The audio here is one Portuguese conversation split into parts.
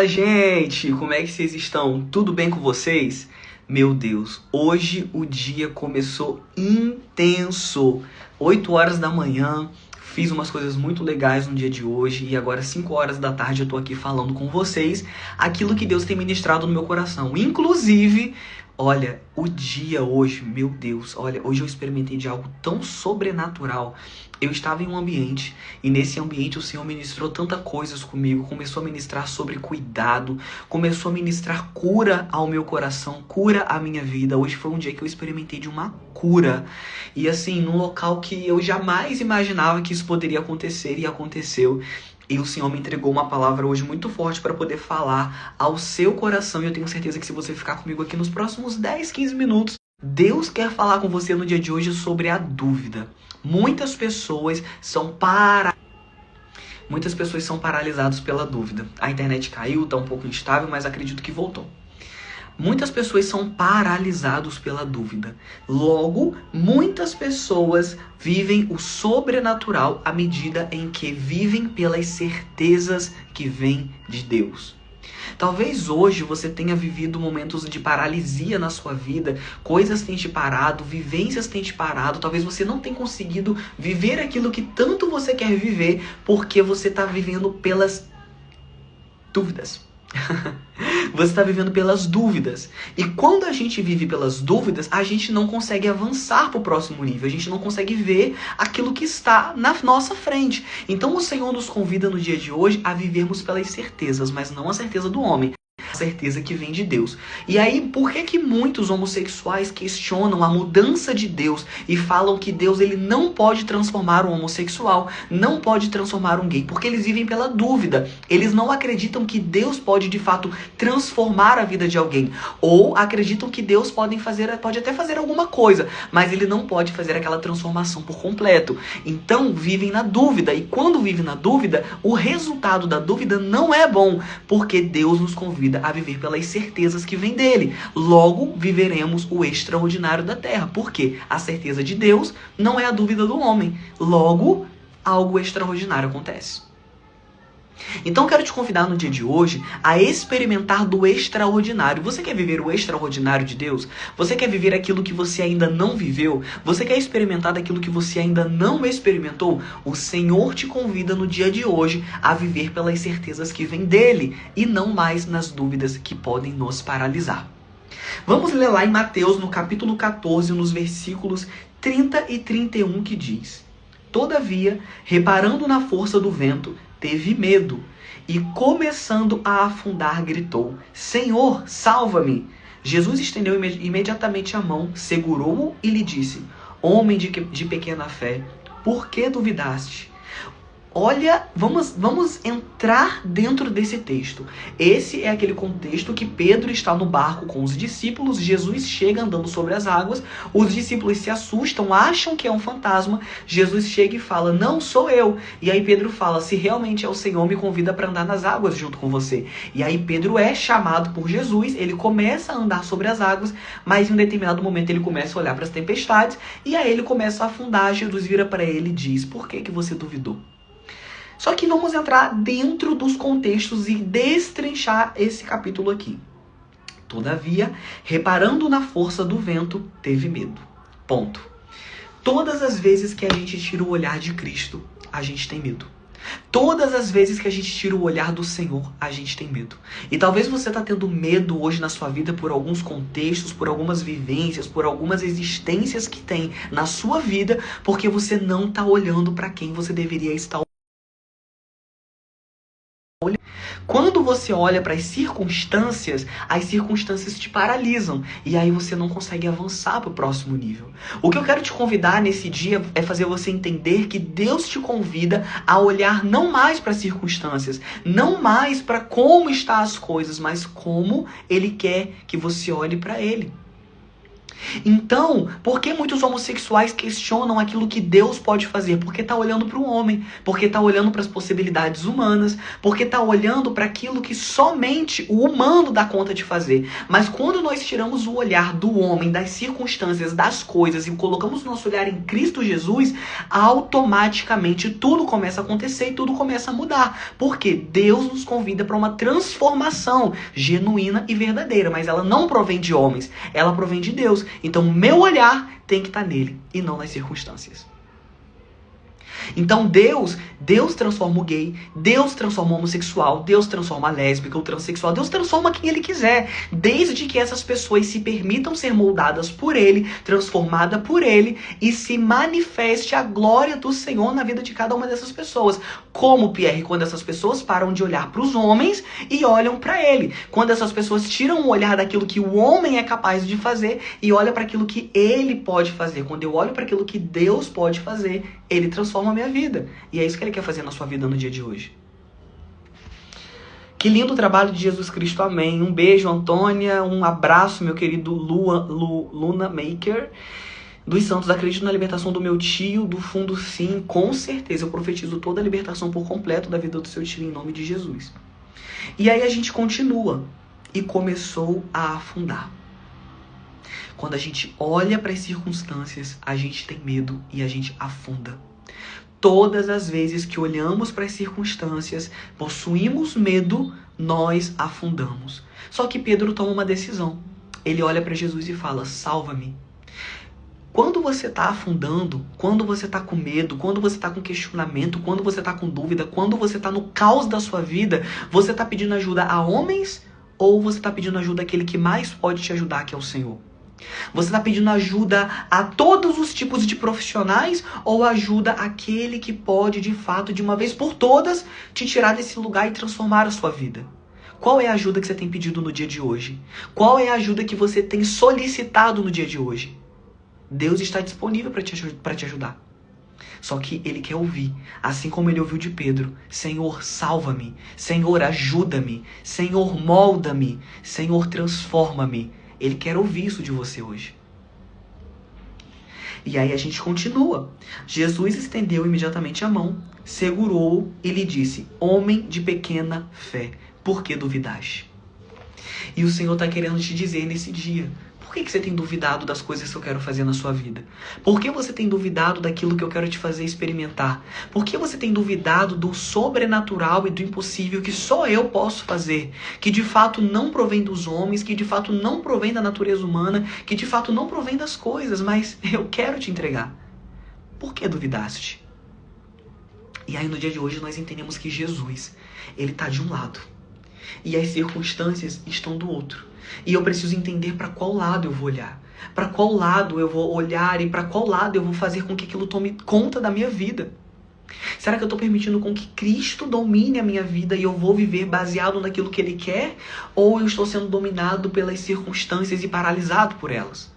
Fala, gente, como é que vocês estão? Tudo bem com vocês? Meu Deus, hoje o dia começou intenso. 8 horas da manhã, fiz umas coisas muito legais no dia de hoje e agora 5 horas da tarde eu tô aqui falando com vocês aquilo que Deus tem ministrado no meu coração. Inclusive, olha, o dia hoje, meu Deus, olha, hoje eu experimentei de algo tão sobrenatural. Eu estava em um ambiente e nesse ambiente o Senhor ministrou tantas coisas comigo, começou a ministrar sobre cuidado, começou a ministrar cura ao meu coração, cura à minha vida. Hoje foi um dia que eu experimentei de uma cura e assim, num local que eu jamais imaginava que isso poderia acontecer e aconteceu. E o Senhor me entregou uma palavra hoje muito forte para poder falar ao seu coração. E eu tenho certeza que se você ficar comigo aqui nos próximos 10, 15 minutos, Deus quer falar com você no dia de hoje sobre a dúvida. Muitas pessoas são paralisadas pela dúvida. A internet caiu, está um pouco instável, mas acredito que voltou. Muitas pessoas são paralisadas pela dúvida. Logo, muitas pessoas vivem o sobrenatural à medida em que vivem pelas certezas que vêm de Deus. Talvez hoje você tenha vivido momentos de paralisia na sua vida, coisas têm te parado, vivências têm te parado, talvez você não tenha conseguido viver aquilo que tanto você quer viver, porque você está vivendo pelas dúvidas. Você está vivendo pelas dúvidas. E quando a gente vive pelas dúvidas, a gente não consegue avançar para o próximo nível. A gente não consegue ver aquilo que está na nossa frente. Então o Senhor nos convida no dia de hoje a vivermos pelas certezas, mas não a certeza do homem. A certeza que vem de Deus. E aí, por que muitos homossexuais questionam a mudança de Deus e falam que Deus ele não pode transformar um homossexual, não pode transformar um gay? Porque eles vivem pela dúvida. Eles não acreditam que Deus pode de fato transformar a vida de alguém. Ou acreditam que Deus pode até fazer alguma coisa, mas ele não pode fazer aquela transformação por completo. Então, vivem na dúvida. E quando vivem na dúvida, o resultado da dúvida não é bom, porque Deus nos convida a viver pelas certezas que vem dele. Logo, viveremos o extraordinário da terra. Por quê? A certeza de Deus não é a dúvida do homem. Logo, algo extraordinário acontece. Então, quero te convidar no dia de hoje a experimentar do extraordinário. Você quer viver o extraordinário de Deus? Você quer viver aquilo que você ainda não viveu? Você quer experimentar daquilo que você ainda não experimentou? O Senhor te convida no dia de hoje a viver pelas certezas que vêm dele e não mais nas dúvidas que podem nos paralisar. Vamos ler lá em Mateus, no capítulo 14, nos versículos 30 e 31, que diz: Todavia, reparando na força do vento, teve medo e, começando a afundar, gritou: Senhor, salva-me! Jesus estendeu imediatamente a mão, segurou-o e lhe disse: Homem de pequena fé, por que duvidaste? Olha, vamos entrar dentro desse texto. Esse é aquele contexto que Pedro está no barco com os discípulos, Jesus chega andando sobre as águas, os discípulos se assustam, acham que é um fantasma, Jesus chega e fala: não sou eu. E aí Pedro fala: se realmente é o Senhor, me convida para andar nas águas junto com você. E aí Pedro é chamado por Jesus, ele começa a andar sobre as águas, mas em um determinado momento ele começa a olhar para as tempestades e aí ele começa a afundar. Jesus vira para ele e diz: por que você duvidou? Só que vamos entrar dentro dos contextos e destrinchar esse capítulo aqui. Todavia, reparando na força do vento, teve medo. Ponto. Todas as vezes que a gente tira o olhar de Cristo, a gente tem medo. Todas as vezes que a gente tira o olhar do Senhor, a gente tem medo. E talvez você está tendo medo hoje na sua vida por alguns contextos, por algumas vivências, por algumas existências que tem na sua vida, porque você não está olhando para quem você deveria estar olhando. Quando você olha para as circunstâncias te paralisam. E aí você não consegue avançar para o próximo nível. O que eu quero te convidar nesse dia é fazer você entender que Deus te convida a olhar não mais para as circunstâncias, não mais para como estão as coisas, mas como Ele quer que você olhe para Ele. Então, por que muitos homossexuais questionam aquilo que Deus pode fazer? Porque tá olhando para o homem, porque tá olhando para as possibilidades humanas, porque tá olhando para aquilo que somente o humano dá conta de fazer. Mas quando nós tiramos o olhar do homem, das circunstâncias, das coisas e colocamos o nosso olhar em Cristo Jesus, automaticamente tudo começa a acontecer e tudo começa a mudar. Porque Deus nos convida para uma transformação genuína e verdadeira, mas ela não provém de homens, ela provém de Deus. Então o meu olhar tem que estar nele e não nas circunstâncias. Então Deus transforma o gay, Deus transforma o homossexual, Deus transforma a lésbica, o transexual, Deus transforma quem Ele quiser, desde que essas pessoas se permitam ser moldadas por Ele, transformada por Ele e se manifeste a glória do Senhor na vida de cada uma dessas pessoas. Como, Pierre, quando essas pessoas param de olhar para os homens e olham para Ele. Quando essas pessoas tiram o olhar daquilo que o homem é capaz de fazer e olham para aquilo que Ele pode fazer. Quando eu olho para aquilo que Deus pode fazer, Ele transforma a minha vida. E é isso que Ele quer fazer na sua vida no dia de hoje. Que lindo trabalho de Jesus Cristo, amém. Um beijo, Antônia. Um abraço, meu querido Luna Maker. Dos santos, acredito na libertação do meu tio, do fundo sim, com certeza. Eu profetizo toda a libertação por completo da vida do seu tio em nome de Jesus. E aí a gente continua. E começou a afundar. Quando a gente olha para as circunstâncias, a gente tem medo e a gente afunda. Todas as vezes que olhamos para as circunstâncias, possuímos medo, nós afundamos. Só que Pedro toma uma decisão. Ele olha para Jesus e fala, salva-me. Quando você está afundando, quando você está com medo, quando você está com questionamento, quando você está com dúvida, quando você está no caos da sua vida, você está pedindo ajuda a homens ou você está pedindo ajuda àquele que mais pode te ajudar, que é o Senhor? Você está pedindo ajuda a todos os tipos de profissionais ou ajuda àquele que pode, de fato, de uma vez por todas, te tirar desse lugar e transformar a sua vida? Qual é a ajuda que você tem pedido no dia de hoje? Qual é a ajuda que você tem solicitado no dia de hoje? Deus está disponível para te ajudar. Só que Ele quer ouvir, assim como Ele ouviu de Pedro. Senhor, salva-me. Senhor, ajuda-me. Senhor, molda-me. Senhor, transforma-me. Ele quer ouvir isso de você hoje. E aí a gente continua. Jesus estendeu imediatamente a mão, segurou-o e lhe disse, homem de pequena fé, por que duvidaste? E o Senhor está querendo te dizer nesse dia, por que você tem duvidado das coisas que eu quero fazer na sua vida? Por que você tem duvidado daquilo que eu quero te fazer experimentar? Por que você tem duvidado do sobrenatural e do impossível que só eu posso fazer? Que de fato não provém dos homens, que de fato não provém da natureza humana, que de fato não provém das coisas, mas eu quero te entregar. Por que duvidaste? E aí no dia de hoje nós entendemos que Jesus, Ele está de um lado e as circunstâncias estão do outro. E eu preciso entender para qual lado eu vou olhar. Para qual lado eu vou olhar e para qual lado eu vou fazer com que aquilo tome conta da minha vida. Será que eu estou permitindo com que Cristo domine a minha vida e eu vou viver baseado naquilo que Ele quer? Ou eu estou sendo dominado pelas circunstâncias e paralisado por elas?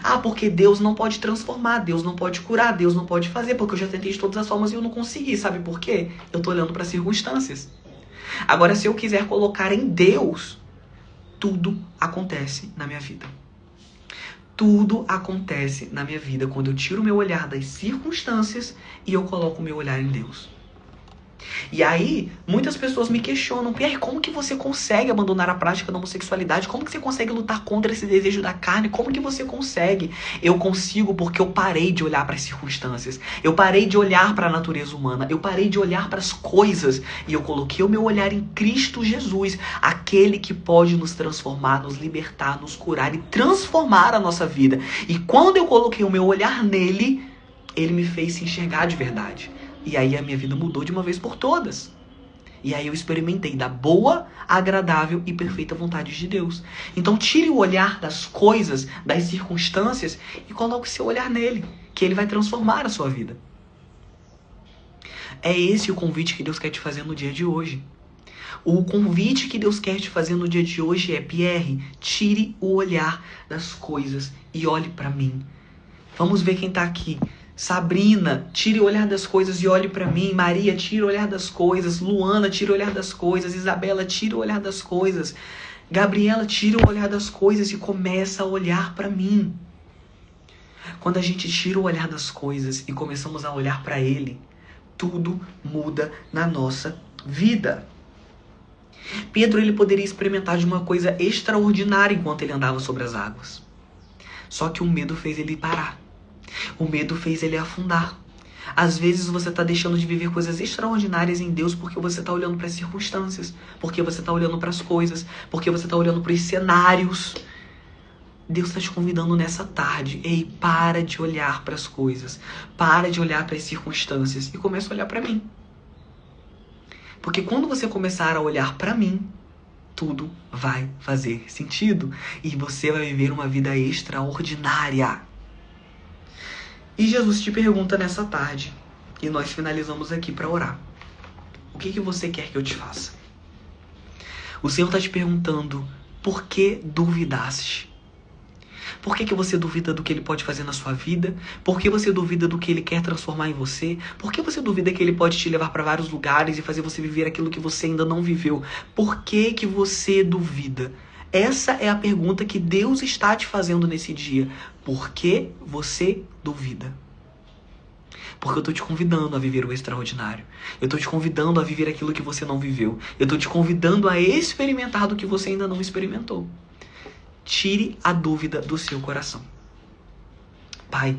Ah, porque Deus não pode transformar, Deus não pode curar, Deus não pode fazer, porque eu já tentei de todas as formas e eu não consegui. Sabe por quê? Eu estou olhando para as circunstâncias. Agora, se eu quiser colocar em Deus, tudo acontece na minha vida. Tudo acontece na minha vida quando eu tiro o meu olhar das circunstâncias e eu coloco o meu olhar em Deus. E aí, muitas pessoas me questionam, Pierre, como que você consegue abandonar a prática da homossexualidade? Como que você consegue lutar contra esse desejo da carne? Como que você consegue? Eu consigo porque eu parei de olhar para as circunstâncias. Eu parei de olhar para a natureza humana. Eu parei de olhar para as coisas. E eu coloquei o meu olhar em Cristo Jesus, aquele que pode nos transformar, nos libertar, nos curar e transformar a nossa vida. E quando eu coloquei o meu olhar nele, Ele me fez se enxergar de verdade. E aí a minha vida mudou de uma vez por todas. E aí eu experimentei da boa, agradável e perfeita vontade de Deus. Então tire o olhar das coisas, das circunstâncias e coloque o seu olhar nele, que Ele vai transformar a sua vida. É esse o convite que Deus quer te fazer no dia de hoje. O convite que Deus quer te fazer no dia de hoje é, Pierre, tire o olhar das coisas e olhe para mim. Vamos ver quem está aqui. Sabrina, tire o olhar das coisas e olhe para mim. Maria, tire o olhar das coisas. Luana, tire o olhar das coisas. Isabela, tire o olhar das coisas. Gabriela, tira o olhar das coisas e começa a olhar para mim. Quando a gente tira o olhar das coisas e começamos a olhar para Ele, tudo muda na nossa vida. Pedro, ele poderia experimentar de uma coisa extraordinária enquanto ele andava sobre as águas. Só que o medo fez ele parar. O medo fez ele afundar. Às vezes você está deixando de viver coisas extraordinárias em Deus porque você está olhando para as circunstâncias, porque você está olhando para as coisas, porque você está olhando para os cenários. Deus está te convidando nessa tarde. Ei, para de olhar para as coisas. Para de olhar para as circunstâncias e começa a olhar para mim. Porque quando você começar a olhar para mim, tudo vai fazer sentido. E você vai viver uma vida extraordinária. E Jesus te pergunta nessa tarde, e nós finalizamos aqui para orar. O que você quer que eu te faça? O Senhor está te perguntando, por que duvidaste? Por que você duvida do que Ele pode fazer na sua vida? Por que você duvida do que Ele quer transformar em você? Por que você duvida que Ele pode te levar para vários lugares e fazer você viver aquilo que você ainda não viveu? Por que você duvida? Essa é a pergunta que Deus está te fazendo nesse dia. Por que você duvida? Porque eu estou te convidando a viver o extraordinário. Eu estou te convidando a viver aquilo que você não viveu. Eu estou te convidando a experimentar do que você ainda não experimentou. Tire a dúvida do seu coração. Pai,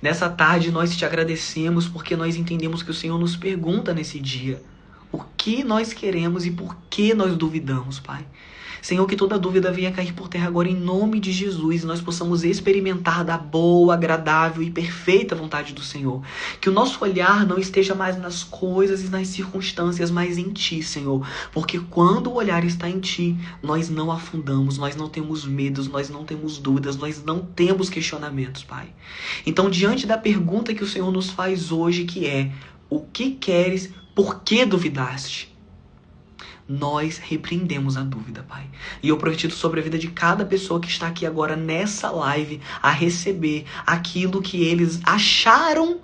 nessa tarde nós te agradecemos porque nós entendemos que o Senhor nos pergunta nesse dia o que nós queremos e por que nós duvidamos, Pai. Senhor, que toda dúvida venha cair por terra agora em nome de Jesus e nós possamos experimentar da boa, agradável e perfeita vontade do Senhor. Que o nosso olhar não esteja mais nas coisas e nas circunstâncias, mas em Ti, Senhor. Porque quando o olhar está em Ti, nós não afundamos, nós não temos medos, nós não temos dúvidas, nós não temos questionamentos, Pai. Então, diante da pergunta que o Senhor nos faz hoje, que é: o que queres, por que duvidaste? Nós repreendemos a dúvida, Pai. E eu profetizo sobre a vida de cada pessoa que está aqui agora nessa live a receber aquilo que eles acharam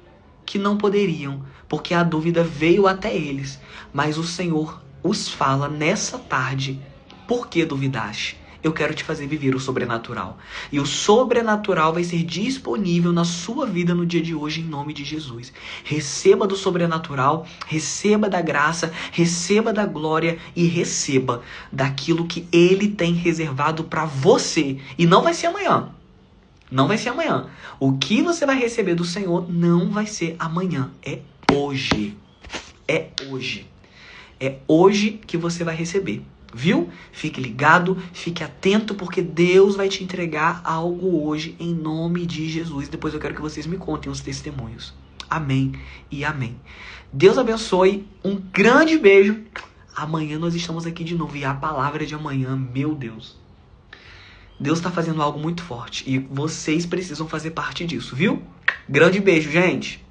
que não poderiam, porque a dúvida veio até eles. Mas o Senhor os fala nessa tarde: por que duvidaste? Eu quero te fazer viver o sobrenatural. E o sobrenatural vai ser disponível na sua vida no dia de hoje, em nome de Jesus. Receba do sobrenatural, receba da graça, receba da glória e receba daquilo que Ele tem reservado para você. E não vai ser amanhã. Não vai ser amanhã. O que você vai receber do Senhor não vai ser amanhã. É hoje. É hoje. É hoje que você vai receber. Viu? Fique ligado, fique atento, porque Deus vai te entregar algo hoje em nome de Jesus. Depois eu quero que vocês me contem os testemunhos. Amém e amém. Deus abençoe, um grande beijo. Amanhã nós estamos aqui de novo e a palavra de amanhã, meu Deus. Deus está fazendo algo muito forte e vocês precisam fazer parte disso, viu? Grande beijo, gente.